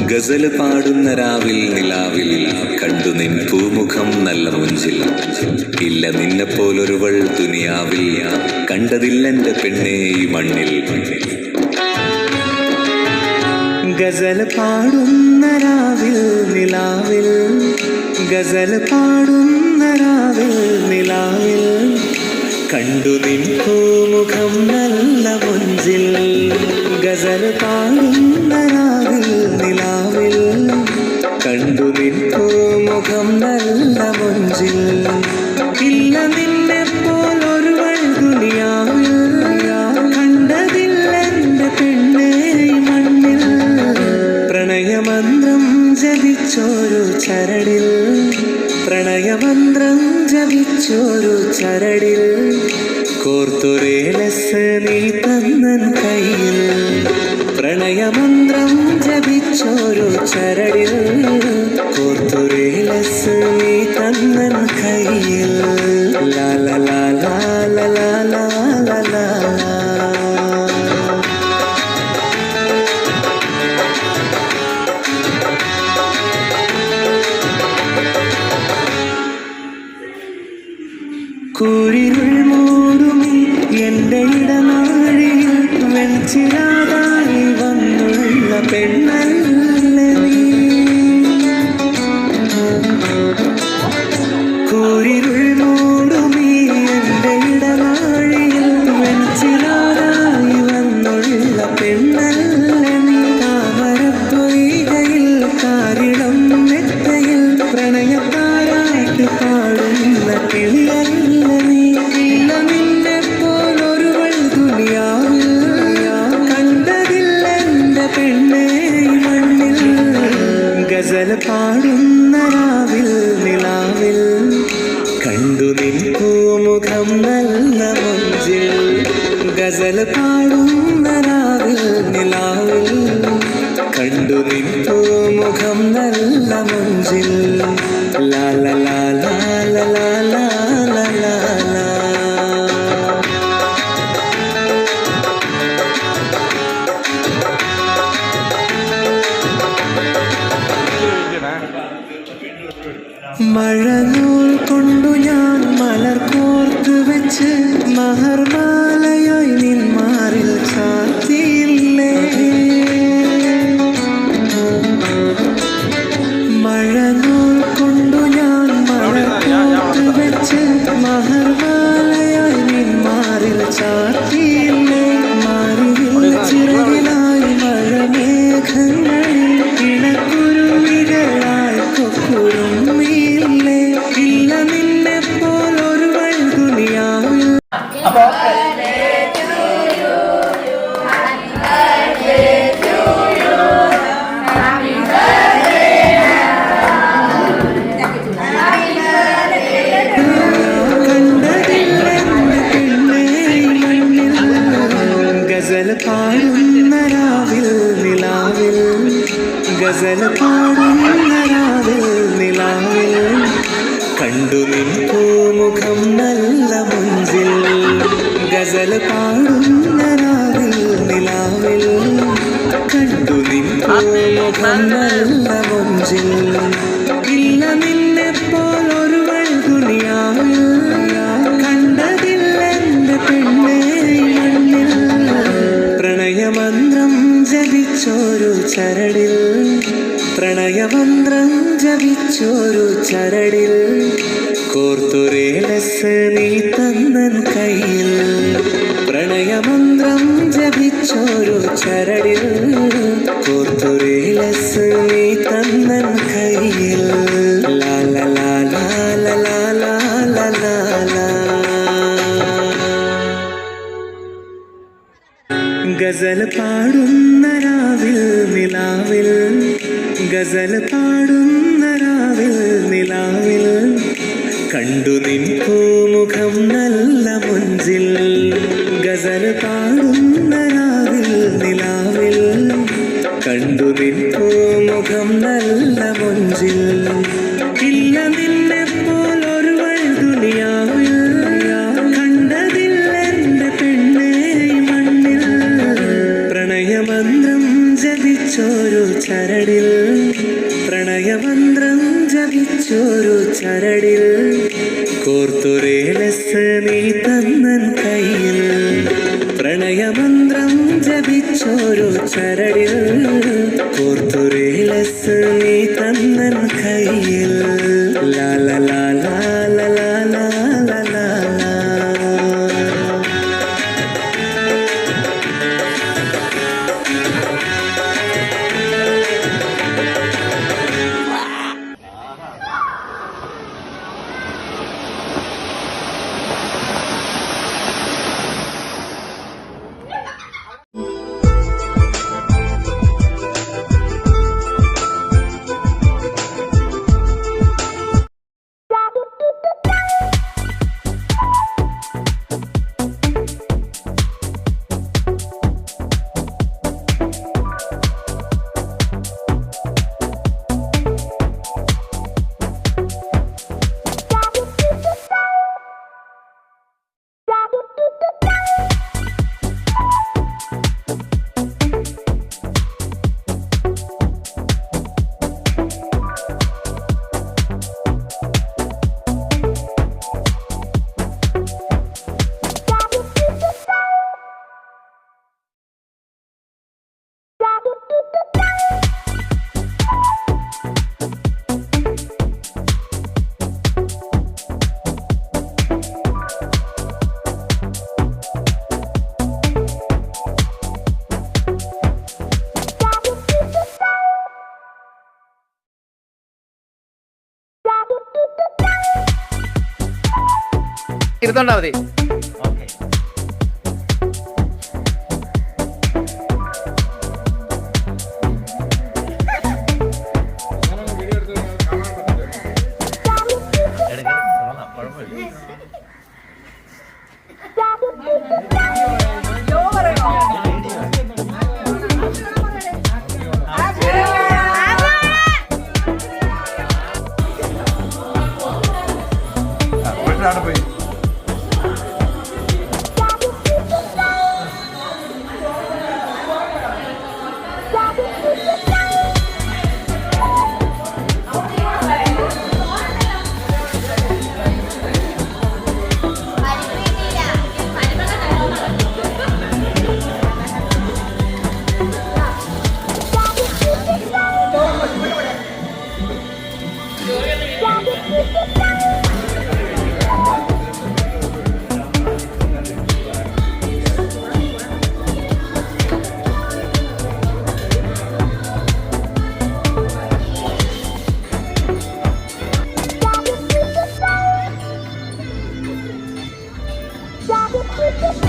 ഗസൽ പാടുന്ന രാവിൽ നിലാവിൽ കണ്ടു നിൻ പൂമുഖം നല്ല മുഞ്ചിൽ. ഇല്ല നിന്നെപ്പോലൊരുവൾ ദുനിയാവിൽ കണ്ടതില്ലെന്റെ പെണ്ണേ ഈ മണ്ണിൽ. ഗസൽ പാടുന്ന രാവിൽ നിലാവിൽ, ഗസൽ പാടുന്ന രാവിൽ നിലാവിൽ കണ്ടു നിൻ പൂമുഖം നല്ല മുഞ്ചിൽ. ഗസൽ പാടുന്ന രാവിൽ നിലാവിൽ കണ്ടു നിൻ പൂമുഖം നല്ല മുഞ്ചിൽ. ഇല്ല നിന്നെ പോലൊരുവൾ ദുനിയാവിൽ കണ്ടതില്ലെന്റെ പെണ്ണേ മണ്ണിൽ. പ്രണയമന്ത്രം ജപിച്ചോരു ചരടിൽ, പ്രണയമന്ത്രം ജപിച്ചോരു ചരടിൽ കോർത്തുരേലസ് നീ തന്നൻ കയ്യിൽ. പ്രണയമന്ത്രം ജപിച്ചോരു ചരടിൽ കോർത്തുരേലസ് നീ തന്നൻ കയ്യിൽ. ലാല ലാല ലാല ലാല ലാല. കൂരിരുൾ മൂടുമി എൻ്റെ ഇടനാഴിയിൽ വെൺചിരാതായി വന്നുള്ള പെണ്ണല്ല നീ. കൂരിരുൾ മൂടുമി എൻ്റെ ഇടനാഴിയിൽ വെൺചിരാതായി വന്നുള്ള പെണ്ണല്ല നീ. താമരപ്പൊയ്കയിൽ കാരിളം മെത്തയിൽ പ്രണയത്താരായിട്ട് പാടുന്ന കിളിയല്ല നീ. ഇല്ല നിന്നെ പോലൊരുവൾ ദുനിയാവിൽ കണ്ടതില്ലെന്റെ പെണ്ണേ മണ്ണിൽ. ഗസൽ പാടുന്ന രാവിൽ നിലാവിൽ കണ്ടു നിൻ പൂമുഖം നല്ല മുഞ്ചിൽ. ഗസൽ പാടുന്ന രാവിൽ നിലാവിൽ കണ്ടു നിൻ പൂമുഖം നല്ല മുഞ്ചിൽ. ലാല ലാല ലാല ലാല. മഴനൂൽ കൊണ്ടു ഞാൻ മലർ കോർത്തു വെച്ച് മഹർമാലയായി നിൻ മാറിൽ ചാർത്തിയില്ലേ. മഴനൂൽ കൊണ്ടു ഞാൻ മലർ കോർത്തു വെച്ച് മഹർമാലയായി നിൻ മാറിൽ ചാർത്തിയില്ലേ. മാറിവിൽ ചിറകിലായി മഴമേഘങ്ങളിൽ ഇണക്കുരുവികളായി കൊക്കുരുമ്മിയില്ലേ. ഇല്ല നിന്നെ പോലൊരുവൾ ദുനിയാവിൽ. ഗസൽ പാടുന്ന രാവിൽ നിലാവിൽ, ഗസൽ പാടുന്ന രാവിൽ നിലാവിൽ കണ്ടു നിൻ പൂമുഖം നല്ല മുഞ്ചിൽ. ഗസൽ പാടുന്ന രാവിൽ നിലാവിൽ കണ്ടു നിൻ പൂമുഖം നല്ല മുഞ്ചിൽ. ഇല്ല നിന്നെ പോലൊരുവൾ ദുനിയാവിൽ കണ്ടതില്ലെന്റെ പെണ്ണേ മണ്ണിൽ. പ്രണയമന്ത്രം ജപിച്ചോരു ചരടിൽ, പ്രണയമന്ത്രം ജപിച്ചോരു ചരടിൽ കോർത്തുരേലസ് നീ തന്നൻ കയ്യിൽ. പ്രണയമന്ത്രം ജപിച്ചോരു ചരടിൽ കോർത്തുരേലസ് നീ തന്നൻ കയ്യിൽ. ലാല ലാല ലാല ലാല ലാല. ഗസൽ പാടുന്ന രാവിൽ നിലാവിൽ, ഗസൽ പാടുന്ന രാവിൽ നിലാവിൽ കണ്ടു നിൻ പൂമുഖം നല്ല മുഞ്ചിൽ. ഗസൽ പാടുന്ന രാവിൽ നിലാവിൽ കണ്ടു നിൻ പൂമുഖം നല്ല മുഞ്ചിൽ. പ്രണയമന്ത്രം ജപിച്ചൊരു ചരടിൽ കോർത്തുരേലസ് നീ തന്നൻ കയ്യിൽ. പ്രണയമന്ത്രം ജപിച്ചൊരു ചരടിൽ കോർത്തുരേലസ് നീ തന്നൻ കയ്യിൽ. ലാല ലാല ലാല ലാല ലാല. ഇരുത്തോണ്ടാ മതി. പോയി Stop it.